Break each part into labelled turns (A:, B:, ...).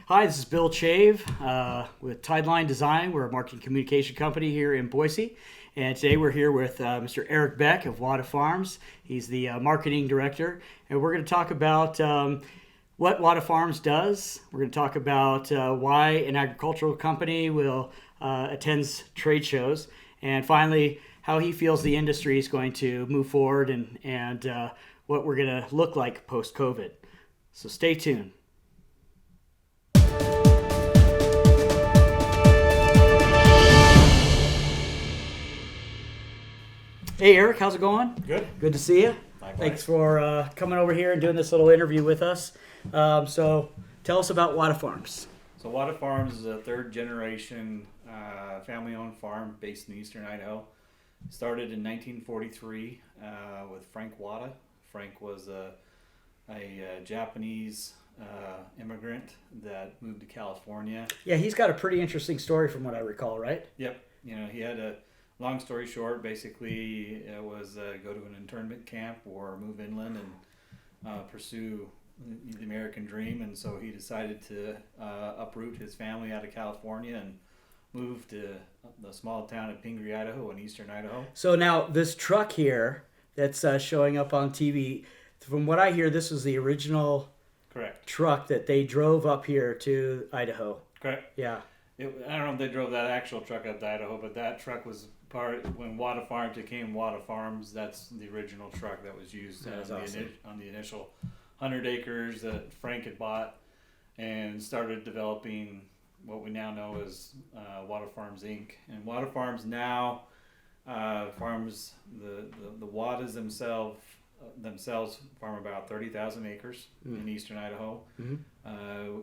A: Hi, this is Bill Chave with TideLine Design. We're a marketing communication company here in Boise. And today we're here with Mr. Eric Beck of Wada Farms. He's the marketing director. And we're going to talk about what Wada Farms does. We're going to talk about why an agricultural company will attends trade shows. And finally, how he feels the industry is going to move forward and what we're going to look like post-COVID. So stay tuned. Hey Eric, how's it going?
B: Good.
A: Good to see you.
B: Likewise.
A: Thanks for coming over here and doing this little interview with us. So tell us about Wada Farms.
B: So Wada Farms is a third generation family-owned farm based in eastern Idaho. Started in 1943 with Frank Wada. Frank was a Japanese immigrant that moved to California.
A: Yeah, he's got a pretty interesting story from what I recall, right?
B: Yep. He had a long story short, basically it was go to an internment camp or move inland and pursue the American dream. And so he decided to uproot his family out of California and move to the small town of Pingree, Idaho in eastern Idaho.
A: So now this truck here that's showing up on TV, from what I hear, this was the original
B: Correct.
A: truck that they drove up here to Idaho.
B: Correct.
A: Yeah.
B: I don't know if they drove that actual truck up to Idaho, but that truck was when Wada Farms became Wada Farms. That's the original truck that was used on the initial 100 acres that Frank had bought and started developing what we now know as Wada Farms Inc. And Wada Farms now farms the Wadas themselves farm about 30,000 acres in eastern Idaho. Mm-hmm.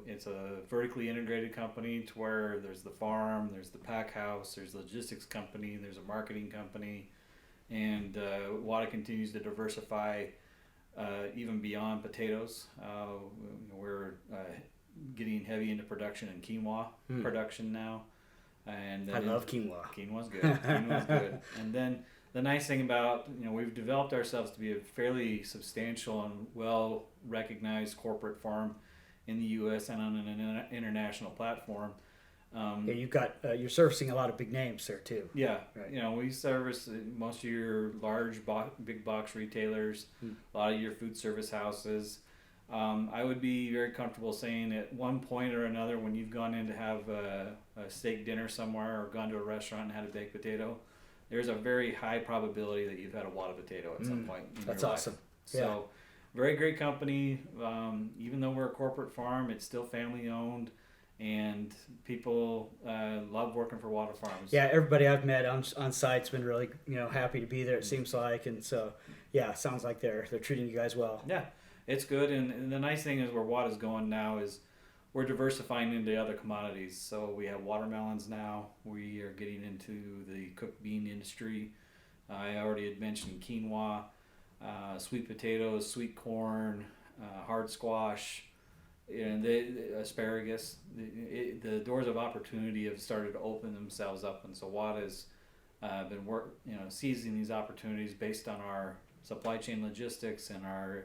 B: It's a vertically integrated company to where there's the farm, there's the pack house, there's a logistics company, there's a marketing company, and Wada continues to diversify even beyond potatoes. We're getting heavy into production in quinoa production now. And
A: I love quinoa.
B: Quinoa's good. Quinoa's good. And then the nice thing about, we've developed ourselves to be a fairly substantial and well-recognized corporate farm in the U.S. and on an international platform.
A: You've got you're servicing a lot of big names there too.
B: Yeah,
A: right.
B: We service most of your large big box retailers, a lot of your food service houses. I would be very comfortable saying at one point or another when you've gone in to have a steak dinner somewhere or gone to a restaurant and had a baked potato, there's a very high probability that you've had a Wada potato at some point in
A: That's
B: your life.
A: awesome.
B: So, very great company. Even though we're a corporate farm, it's still family owned, and people love working for Wada Farms.
A: Yeah, everybody I've met on site's been really happy to be there. It seems like, and so it sounds like they're treating you guys well.
B: Yeah, it's good, and the nice thing is where Wada's going now is we're diversifying into other commodities. So we have watermelons now. We are getting into the cooked bean industry. I already had mentioned quinoa, sweet potatoes, sweet corn, hard squash, and the asparagus. The doors of opportunity have started to open themselves up, and so Wada's been seizing these opportunities based on our supply chain logistics and our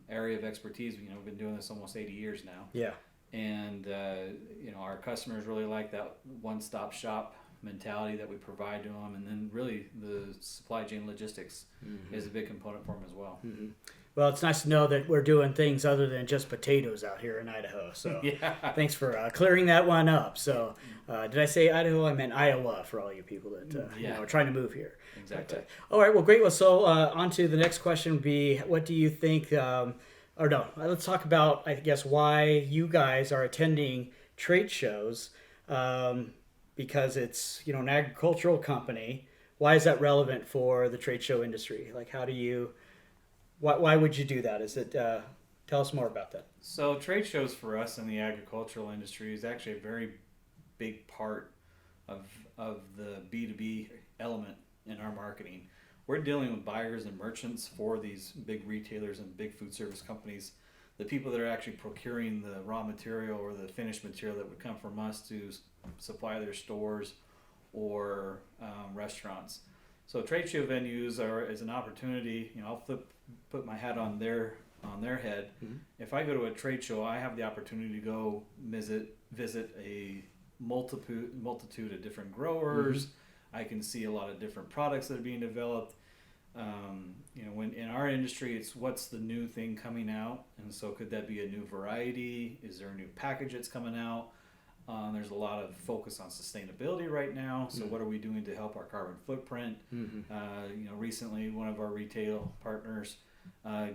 B: area of expertise. We've been doing this almost 80 years now.
A: Yeah.
B: And our customers really like that one-stop shop mentality that we provide to them, and then really the supply chain logistics is a big component for them as well.
A: Mm-hmm. Well, it's nice to know that we're doing things other than just potatoes out here in Idaho. So thanks for clearing that one up. So did I say Idaho? I meant Iowa for all you people that are trying to move here.
B: Exactly.
A: But, all right. Well, great. Well, so on to the next question would be, what do you think, let's talk about, I guess, why you guys are attending trade shows, because it's, an agricultural company. Why is that relevant for the trade show industry? Like, why would you do that? Is it, tell us more about that.
B: So trade shows for us in the agricultural industry is actually a very big part of the B2B element in our marketing. We're dealing with buyers and merchants for these big retailers and big food service companies, the people that are actually procuring the raw material or the finished material that would come from us to supply their stores or restaurants. So trade show venues is an opportunity. I'll put my hat on their on their head. If I go to a trade show, I have the opportunity to go visit a multitude of different growers. I can see a lot of different products that are being developed. When in our industry, it's what's the new thing coming out, and so could that be a new variety? Is there a new package that's coming out? There's a lot of focus on sustainability right now. So what are we doing to help our carbon footprint? Recently one of our retail partners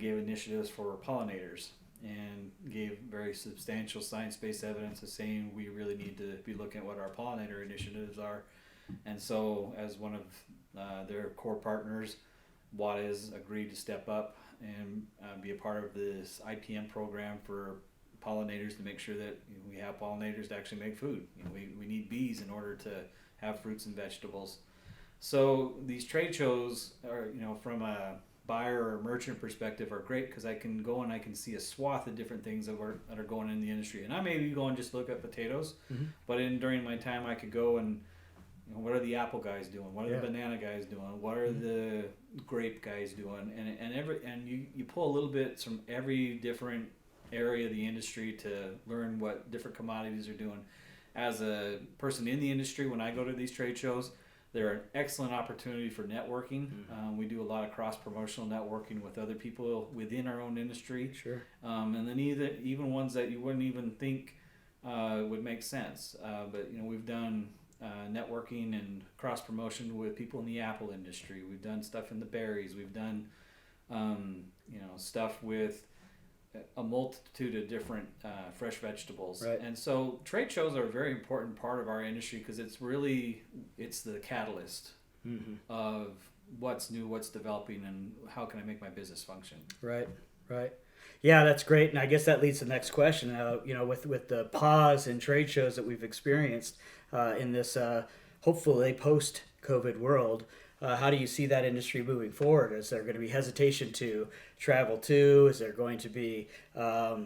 B: gave initiatives for pollinators and gave very substantial science-based evidence of saying we really need to be looking at what our pollinator initiatives are. And so as one of their core partners, Wada has agreed to step up and be a part of this IPM program for pollinators to make sure that we have pollinators to actually make food. We need bees in order to have fruits and vegetables. So these trade shows are, from a buyer or merchant perspective, are great because I can go and I can see a swath of different things that are going in the industry. And I may go and just look at potatoes, but during my time I could go and what are the apple guys doing? What are the banana guys doing? What are the grape guys doing? And you pull a little bit from every different area of the industry to learn what different commodities are doing. As a person in the industry, when I go to these trade shows, they're an excellent opportunity for networking. We do a lot of cross-promotional networking with other people within our own industry.
A: Sure.
B: And then even ones that you wouldn't even think would make sense. But we've done networking and cross-promotion with people in the apple industry. We've done stuff in the berries. We've done stuff with a multitude of different fresh vegetables.
A: Right.
B: And so trade shows are a very important part of our industry because it's the catalyst of what's new, what's developing, and how can I make my business function.
A: Right. Yeah, that's great. And I guess that leads to the next question. With the pause in trade shows that we've experienced in this hopefully post-COVID world, how do you see that industry moving forward? Is there going to be hesitation to travel to? Is there going to be, are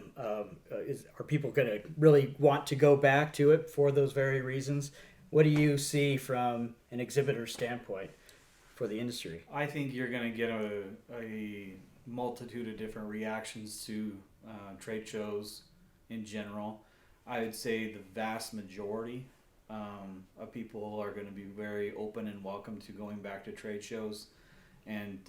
A: people going to really want to go back to it for those very reasons? What do you see from an exhibitor standpoint for the industry?
B: I think you're going to get a multitude of different reactions to trade shows in general. I would say the vast majority of people are going to be very open and welcome to going back to trade shows and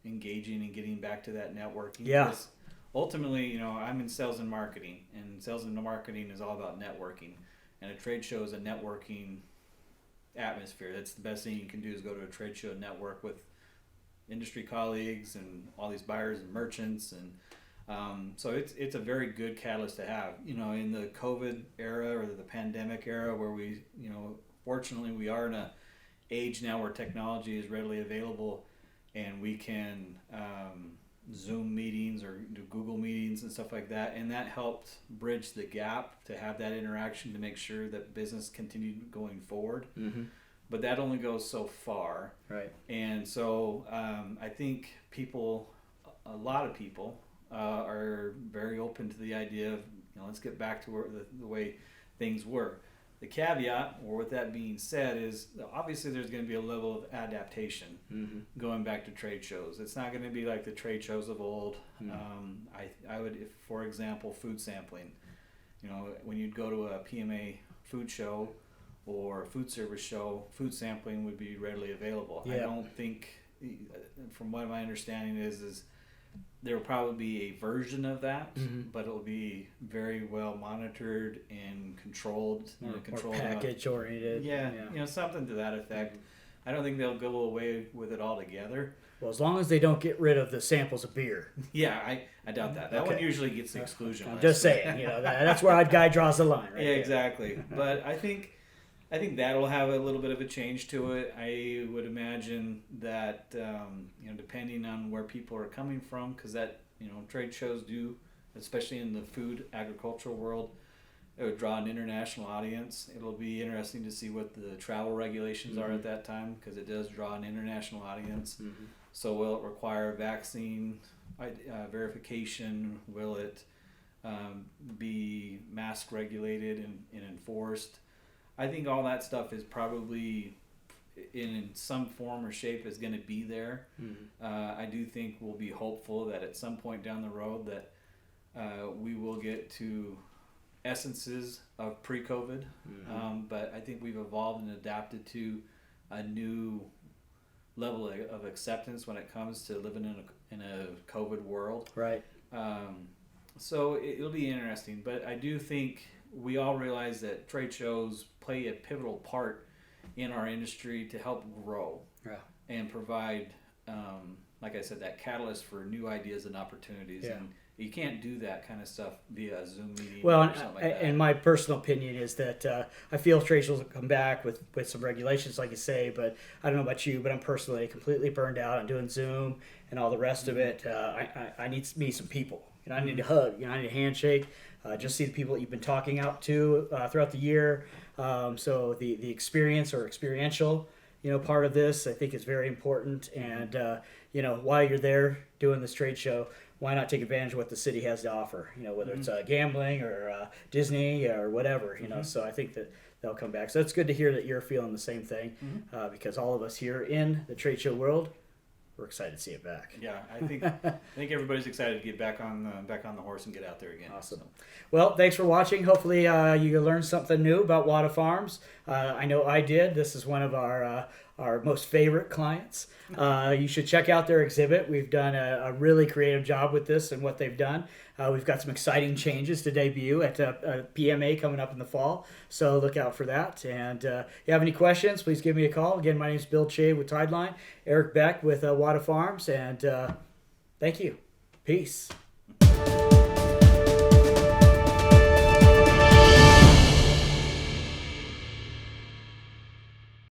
B: engaging and getting back to that networking.
A: Yeah.
B: Because ultimately, I'm in sales and marketing, and sales and marketing is all about networking. And a trade show is a networking atmosphere. That's the best thing you can do is go to a trade show and network with industry colleagues and all these buyers and merchants, and so it's a very good catalyst to have. In the COVID era or the pandemic era, where we, fortunately we are in a age now where technology is readily available, and we can Zoom meetings or do Google meetings and stuff like that, and that helped bridge the gap to have that interaction to make sure that business continued going forward. But that only goes so far.
A: Right.
B: And so I think a lot of people are very open to the idea of, let's get back to the way things were. The caveat, or with that being said, is obviously there's going to be a level of adaptation going back to trade shows. It's not going to be like the trade shows of old. I would, if, for example, food sampling. When you'd go to a PMA food show or food service show, food sampling would be readily available. I don't think, from what my understanding is there will probably be a version of that, but it will be very well monitored and controlled.
A: More package oriented.
B: Yeah, something to that effect. I don't think they'll go away with it altogether.
A: Well, as long as they don't get rid of the samples of beer.
B: Yeah, I doubt that. That one usually gets the exclusion.
A: I'm just saying, that's where our guy draws the line, right?
B: Yeah, exactly. But I think that'll have a little bit of a change to it. I would imagine that depending on where people are coming from, because that trade shows do, especially in the food agricultural world, it would draw an international audience. It'll be interesting to see what the travel regulations are at that time, because it does draw an international audience. So will it require vaccine verification? Will it be mask regulated and enforced? I think all that stuff is probably in some form or shape is going to be there. I do think we'll be hopeful that at some point down the road that we will get to essences of pre-COVID. But I think we've evolved and adapted to a new level of acceptance when it comes to living in a COVID world.
A: Right.
B: So it'll be interesting, but I do think we all realize that trade shows play a pivotal part in our industry to help grow and provide, like I said, that catalyst for new ideas and opportunities. And you can't do that kind of stuff via a Zoom meeting or something like that.
A: And my personal opinion is that I feel trade shows will come back with some regulations, like you say, but I don't know about you, but I'm personally completely burned out on doing Zoom and all the rest of it. I need to meet some people. I need a hug. I need a handshake. Just see the people that you've been talking out to throughout the year. So the experience or experiential, part of this I think is very important. And while you're there doing this trade show, why not take advantage of what the city has to offer? Whether it's gambling or Disney or whatever. So I think that they'll come back. So it's good to hear that you're feeling the same thing, because all of us here in the trade show world, we're excited to see it back.
B: Yeah, I think everybody's excited to get back on the horse and get out there again.
A: Awesome. Well, thanks for watching. Hopefully you learned something new about Wada Farms. I know I did. This is one of our most favorite clients. You should check out their exhibit. We've done a really creative job with this and what they've done. We've got some exciting changes to debut at PMA coming up in the fall, so look out for that. And if you have any questions, please give me a call. Again, my name is Bill Chave with TideLine, Eric Beck with Wada Farms, and thank you. Peace.